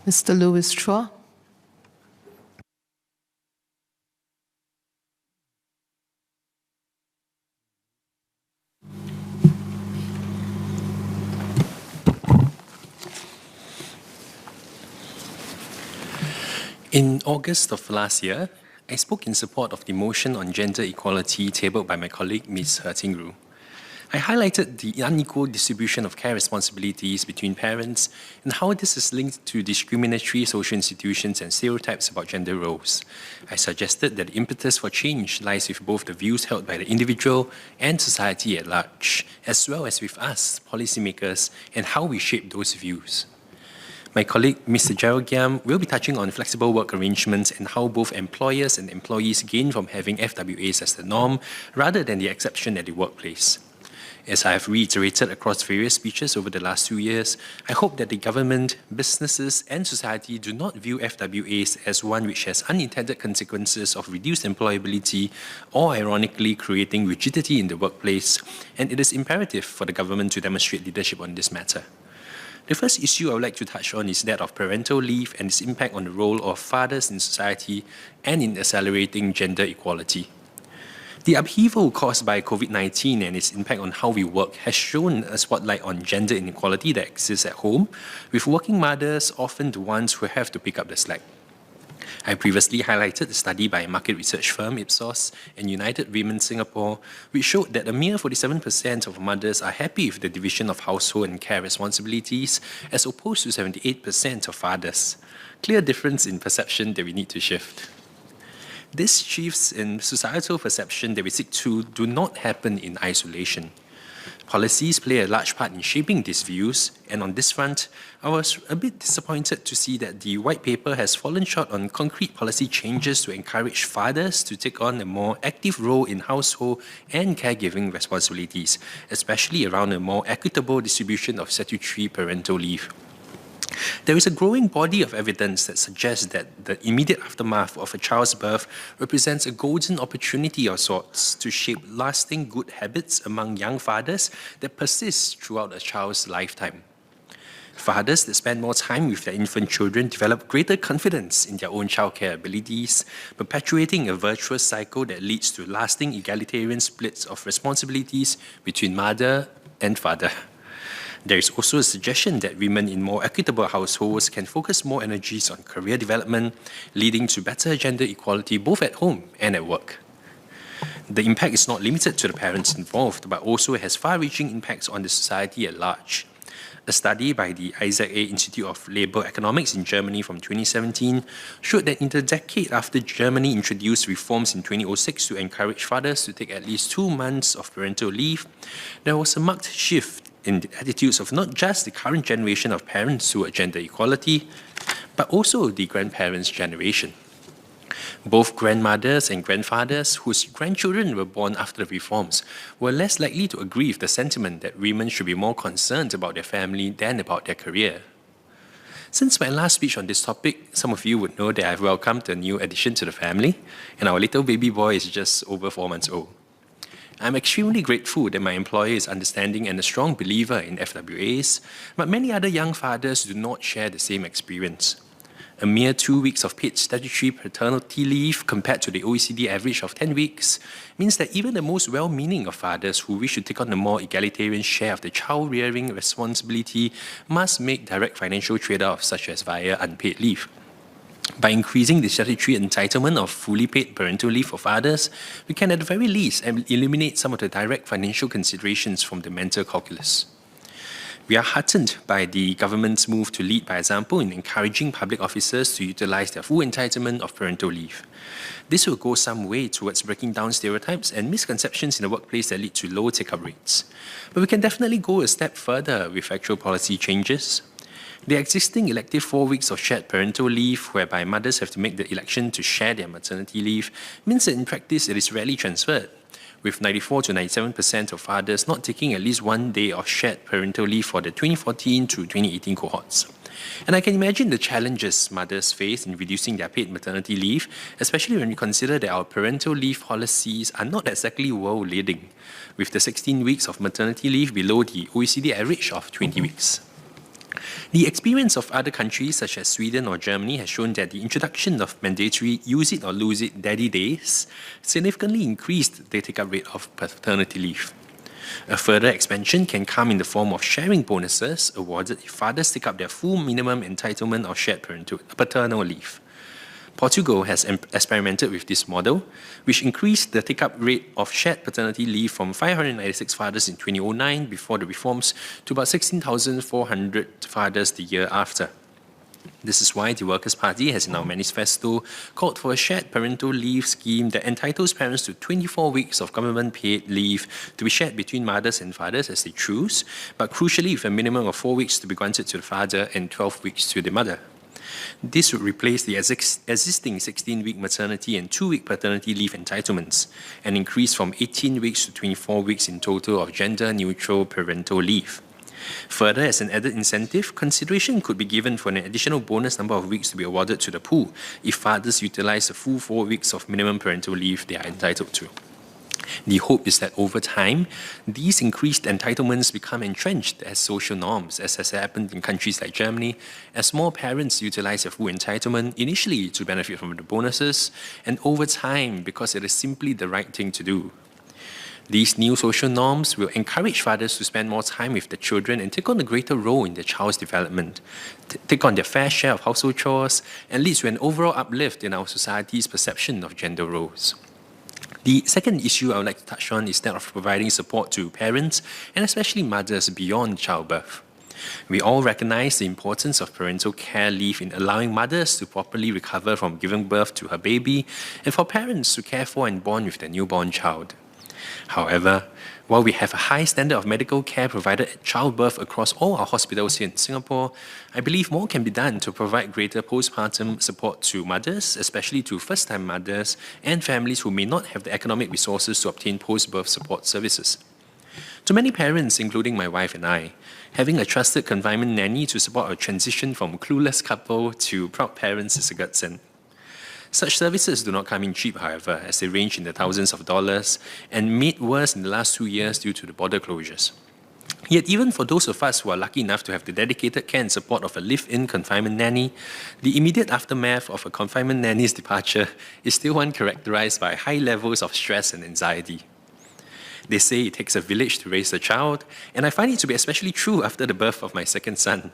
Mr. Louis Chua. In August of last year, I spoke in support of the motion on gender equality tabled by my colleague Ms. Hertingru. I highlighted the unequal distribution of care responsibilities between parents and how this is linked to discriminatory social institutions and stereotypes about gender roles. I suggested that the impetus for change lies with both the views held by the individual and society at large, as well as with us, policymakers, and how we shape those views. My colleague, Mr. Gerald Giam, will be touching on flexible work arrangements and how both employers and employees gain from having FWAs as the norm rather than the exception at the workplace. As I have reiterated across various speeches over the last 2 years, I hope that the government, businesses, and society do not view FWAs as one which has unintended consequences of reduced employability or, ironically, creating rigidity in the workplace, and it is imperative for the government to demonstrate leadership on this matter. The first issue I would like to touch on is that of parental leave and its impact on the role of fathers in society and in accelerating gender equality. The upheaval caused by COVID-19 and its impact on how we work has shown a spotlight on gender inequality that exists at home, with working mothers often the ones who have to pick up the slack. I previously highlighted the study by market research firm Ipsos and United Women Singapore, which showed that a mere 47% of mothers are happy with the division of household and care responsibilities, as opposed to 78% of fathers. Clear difference in perception that we need to shift. These shifts in societal perception that we seek to do not happen in isolation. Policies play a large part in shaping these views, and on this front, I was a bit disappointed to see that the white paper has fallen short on concrete policy changes to encourage fathers to take on a more active role in household and caregiving responsibilities, especially around a more equitable distribution of statutory parental leave. There is a growing body of evidence that suggests that the immediate aftermath of a child's birth represents a golden opportunity of sorts to shape lasting good habits among young fathers that persist throughout a child's lifetime. Fathers that spend more time with their infant children develop greater confidence in their own childcare abilities, perpetuating a virtuous cycle that leads to lasting egalitarian splits of responsibilities between mother and father. There is also a suggestion that women in more equitable households can focus more energies on career development, leading to better gender equality both at home and at work. The impact is not limited to the parents involved, but also has far-reaching impacts on the society at large. A study by the Isaac A. Institute of Labour Economics in Germany from 2017 showed that in the decade after Germany introduced reforms in 2006 to encourage fathers to take at least 2 months of parental leave, there was a marked shift in the attitudes of not just the current generation of parents toward gender equality, but also the grandparents' generation. Both grandmothers and grandfathers whose grandchildren were born after the reforms were less likely to agree with the sentiment that women should be more concerned about their family than about their career. Since my last speech on this topic, some of you would know that I've welcomed a new addition to the family, and our little baby boy is just over 4 months old. I'm extremely grateful that my employer is understanding and a strong believer in FWAs, but many other young fathers do not share the same experience. A mere 2 weeks of paid statutory paternity leave compared to the OECD average of 10 weeks means that even the most well-meaning of fathers who wish to take on a more egalitarian share of the child-rearing responsibility must make direct financial trade-offs such as via unpaid leave. By increasing the statutory entitlement of fully paid parental leave for fathers, we can at the very least eliminate some of the direct financial considerations from the mental calculus. We are heartened by the government's move to lead by example in encouraging public officers to utilise their full entitlement of parental leave. This will go some way towards breaking down stereotypes and misconceptions in the workplace that lead to low take-up rates. But we can definitely go a step further with actual policy changes. The existing elective 4 weeks of shared parental leave, whereby mothers have to make the election to share their maternity leave, means that in practice it is rarely transferred, with 94 to 97% of fathers not taking at least 1 day of shared parental leave for the 2014 to 2018 cohorts. And I can imagine the challenges mothers face in reducing their paid maternity leave, especially when we consider that our parental leave policies are not exactly world-leading, with the 16 weeks of maternity leave below the OECD average of 20 weeks. The experience of other countries such as Sweden or Germany has shown that the introduction of mandatory use it or lose it daddy days significantly increased the take-up rate of paternity leave. A further expansion can come in the form of sharing bonuses awarded if fathers take up their full minimum entitlement of shared paternal leave. Portugal has experimented with this model, which increased the take-up rate of shared paternity leave from 596 fathers in 2009 before the reforms to about 16,400 fathers the year after. This is why the Workers' Party has in our manifesto called for a shared parental leave scheme that entitles parents to 24 weeks of government-paid leave to be shared between mothers and fathers as they choose, but crucially with a minimum of 4 weeks to be granted to the father and 12 weeks to the mother. This would replace the existing 16-week maternity and 2-week paternity leave entitlements, and increase from 18 weeks to 24 weeks in total of gender-neutral parental leave. Further, as an added incentive, consideration could be given for an additional bonus number of weeks to be awarded to the pool if fathers utilize the full 4 weeks of minimum parental leave they are entitled to. The hope is that over time, these increased entitlements become entrenched as social norms, as has happened in countries like Germany, as more parents utilize their full entitlement initially to benefit from the bonuses, and over time because it is simply the right thing to do. These new social norms will encourage fathers to spend more time with their children and take on a greater role in their child's development, take on their fair share of household chores, and lead to an overall uplift in our society's perception of gender roles. The second issue I would like to touch on is that of providing support to parents, and especially mothers, beyond childbirth. We all recognize the importance of parental care leave in allowing mothers to properly recover from giving birth to her baby, and for parents to care for and bond with their newborn child. However, while we have a high standard of medical care provided at childbirth across all our hospitals here in Singapore, I believe more can be done to provide greater postpartum support to mothers, especially to first-time mothers and families who may not have the economic resources to obtain post-birth support services. To many parents, including my wife and I, having a trusted confinement nanny to support our transition from clueless couple to proud parents is a godsend. Such services do not come in cheap, however, as they range in the thousands of dollars and made worse in the last 2 years due to the border closures. Yet even for those of us who are lucky enough to have the dedicated care and support of a live-in confinement nanny, the immediate aftermath of a confinement nanny's departure is still one characterized by high levels of stress and anxiety. They say it takes a village to raise a child, and I find it to be especially true after the birth of my second son.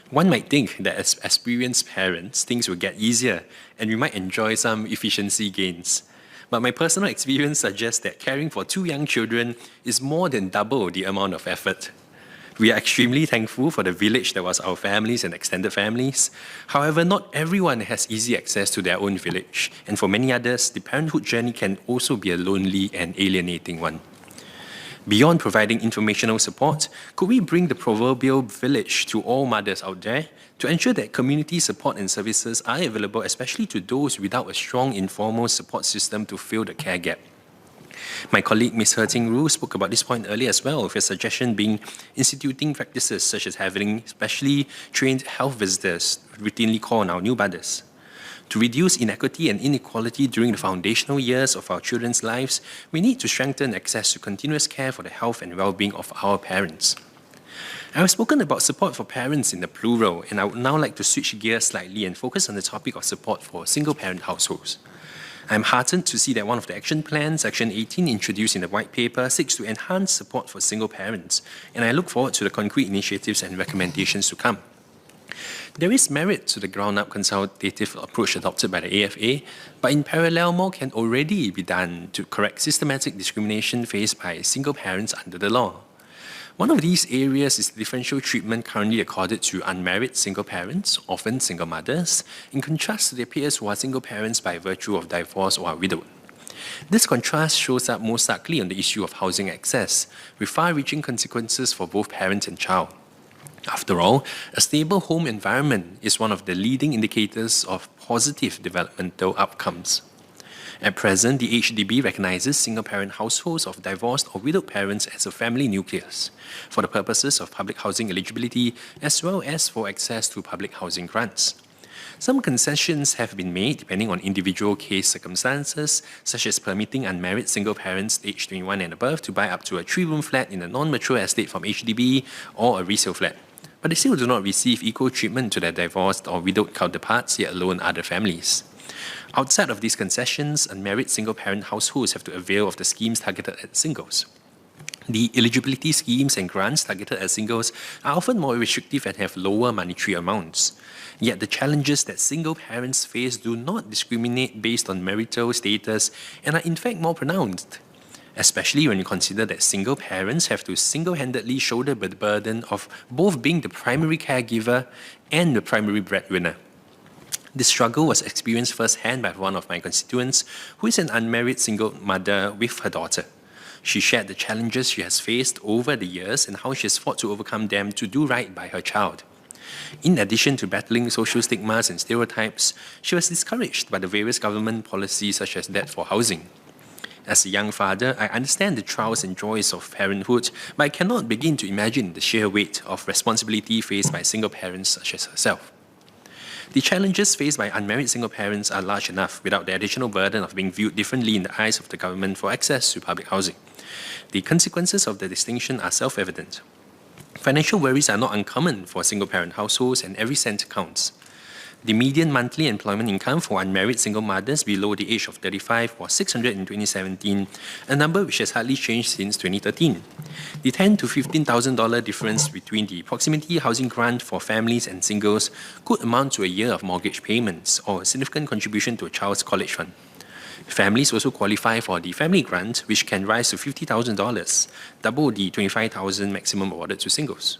One might think that as experienced parents, things will get easier and we might enjoy some efficiency gains. But my personal experience suggests that caring for 2 young children is more than double the amount of effort. We are extremely thankful for the village that was our families and extended families. However, not everyone has easy access to their own village, and for many others, the parenthood journey can also be a lonely and alienating one. Beyond providing informational support, could we bring the proverbial village to all mothers out there to ensure that community support and services are available, especially to those without a strong informal support system to fill the care gap? My colleague Ms. Herting Ru spoke about this point earlier as well, with a suggestion being instituting practices such as having specially trained health visitors routinely call on our new mothers. To reduce inequity and inequality during the foundational years of our children's lives, we need to strengthen access to continuous care for the health and well-being of our parents. I have spoken about support for parents in the plural, and I would now like to switch gears slightly and focus on the topic of support for single-parent households. I am heartened to see that one of the action plans, Section 18, introduced in the White Paper, seeks to enhance support for single parents, and I look forward to the concrete initiatives and recommendations to come. There is merit to the ground-up consultative approach adopted by the AFA, but in parallel, more can already be done to correct systematic discrimination faced by single parents under the law. One of these areas is the differential treatment currently accorded to unmarried single parents, often single mothers, in contrast to their peers who are single parents by virtue of divorce or are widowed. This contrast shows up most starkly on the issue of housing access, with far-reaching consequences for both parent and child. After all, a stable home environment is one of the leading indicators of positive developmental outcomes. At present, the HDB recognizes single-parent households of divorced or widowed parents as a family nucleus for the purposes of public housing eligibility as well as for access to public housing grants. Some concessions have been made depending on individual case circumstances, such as permitting unmarried single parents aged 21 and above to buy up to a 3-room flat in a non-mature estate from HDB or a resale flat. but they still do not receive equal treatment to their divorced or widowed counterparts, yet alone other families. Outside of these concessions, unmarried single-parent households have to avail of the schemes targeted at singles. The eligibility schemes and grants targeted at singles are often more restrictive and have lower monetary amounts. Yet the challenges that single parents face do not discriminate based on marital status and are in fact more pronounced, especially when you consider that single parents have to single-handedly shoulder the burden of both being the primary caregiver and the primary breadwinner. This struggle was experienced firsthand by one of my constituents, who is an unmarried single mother with her daughter. She shared the challenges she has faced over the years and how she has fought to overcome them to do right by her child. In addition to battling social stigmas and stereotypes, she was discouraged by the various government policies such as that for housing. As a young father, I understand the trials and joys of parenthood, but I cannot begin to imagine the sheer weight of responsibility faced by single parents such as herself. The challenges faced by unmarried single parents are large enough without the additional burden of being viewed differently in the eyes of the government for access to public housing. The consequences of the distinction are self-evident. Financial worries are not uncommon for single-parent households, and every cent counts. The median monthly employment income for unmarried single mothers below the age of 35 was $600 in 2017, a number which has hardly changed since 2013. The $10,000 to $15,000 difference between the proximity housing grant for families and singles could amount to a year of mortgage payments or a significant contribution to a child's college fund. Families also qualify for the family grant, which can rise to $50,000, double the $25,000 maximum awarded to singles.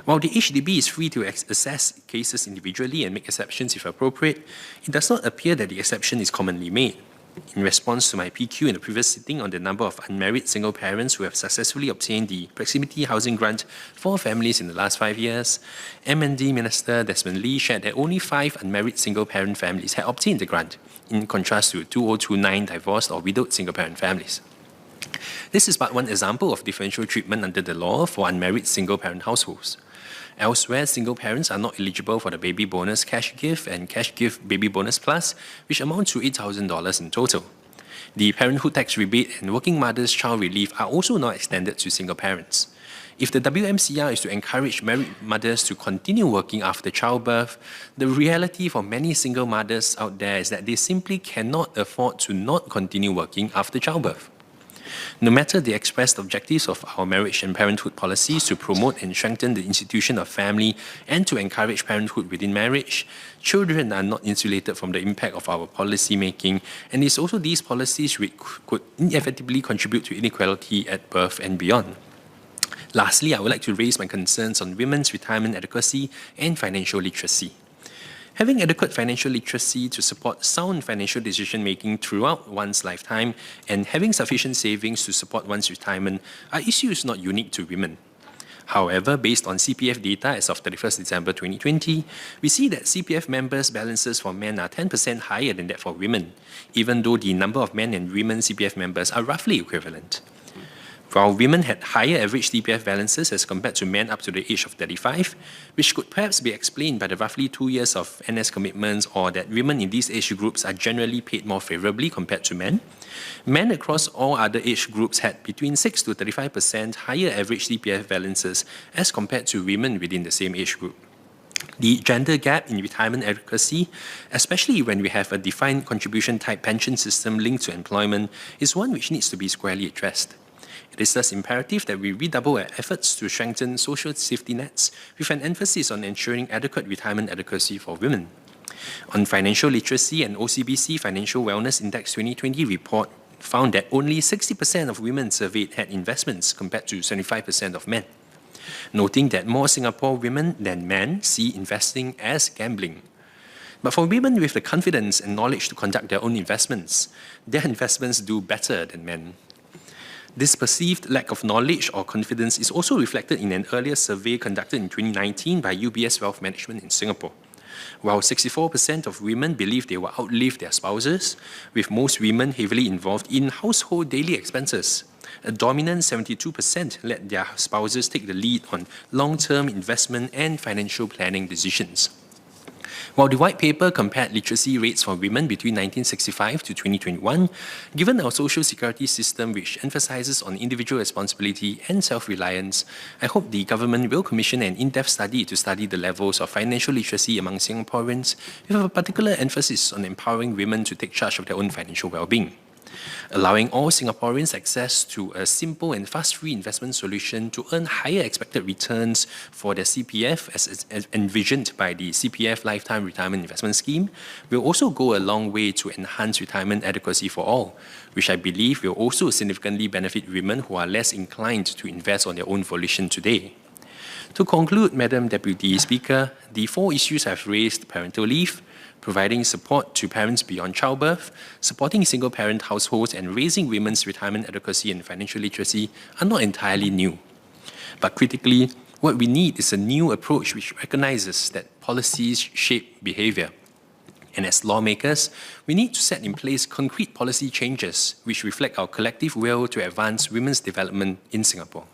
While the HDB is free to assess cases individually and make exceptions if appropriate, it does not appear that the exception is commonly made. In response to my PQ in the previous sitting on the number of unmarried single parents who have successfully obtained the proximity housing grant for families in the last 5 years, M&D Minister Desmond Lee shared that only 5 unmarried single parent families had obtained the grant, in contrast to 2029 divorced or widowed single parent families. This is but one example of differential treatment under the law for unmarried single parent households. Elsewhere, single parents are not eligible for the baby bonus cash gift and cash gift baby bonus plus, which amount to $8,000 in total. The parenthood tax rebate and working mothers' child relief are also not extended to single parents. If the WMCR is to encourage married mothers to continue working after childbirth, the reality for many single mothers out there is that they simply cannot afford to not continue working after childbirth. No matter the expressed objectives of our marriage and parenthood policies to promote and strengthen the institution of family and to encourage parenthood within marriage, children are not insulated from the impact of our policy making, and it's also these policies which could inevitably contribute to inequality at birth and beyond. Lastly, I would like to raise my concerns on women's retirement adequacy and financial literacy. Having adequate financial literacy to support sound financial decision-making throughout one's lifetime and having sufficient savings to support one's retirement are issues not unique to women. However, based on CPF data as of 31st December 2020, we see that CPF members' balances for men are 10% higher than that for women, even though the number of men and women CPF members are roughly equivalent. While women had higher average CPF balances as compared to men up to the age of 35, which could perhaps be explained by the roughly 2 years of NS commitments or that women in these age groups are generally paid more favorably compared to men, men across all other age groups had between 6 to 35% higher average CPF balances as compared to women within the same age group. The gender gap in retirement adequacy, especially when we have a defined contribution type pension system linked to employment, is one which needs to be squarely addressed. It is thus imperative that we redouble our efforts to strengthen social safety nets with an emphasis on ensuring adequate retirement adequacy for women. On financial literacy, an OCBC Financial Wellness Index 2020 report found that only 60% of women surveyed had investments compared to 75% of men, noting that more Singapore women than men see investing as gambling. But for women with the confidence and knowledge to conduct their own investments, their investments do better than men. This perceived lack of knowledge or confidence is also reflected in an earlier survey conducted in 2019 by UBS Wealth Management in Singapore. While 64% of women believe they will outlive their spouses, with most women heavily involved in household daily expenses, a dominant 72% let their spouses take the lead on long-term investment and financial planning decisions. While the white paper compared literacy rates for women between 1965 to 2021, given our social security system which emphasizes on individual responsibility and self-reliance, I hope the government will commission an in-depth study to study the levels of financial literacy among Singaporeans, with a particular emphasis on empowering women to take charge of their own financial well-being. Allowing all Singaporeans access to a simple and fast-free investment solution to earn higher expected returns for their CPF as envisioned by the CPF Lifetime Retirement Investment Scheme will also go a long way to enhance retirement adequacy for all, which I believe will also significantly benefit women who are less inclined to invest on their own volition today. To conclude, Madam Deputy Speaker, the 4 issues I've raised, parental leave, providing support to parents beyond childbirth, supporting single-parent households, and raising women's retirement adequacy and financial literacy are not entirely new. But critically, what we need is a new approach which recognizes that policies shape behavior. And as lawmakers, we need to set in place concrete policy changes which reflect our collective will to advance women's development in Singapore.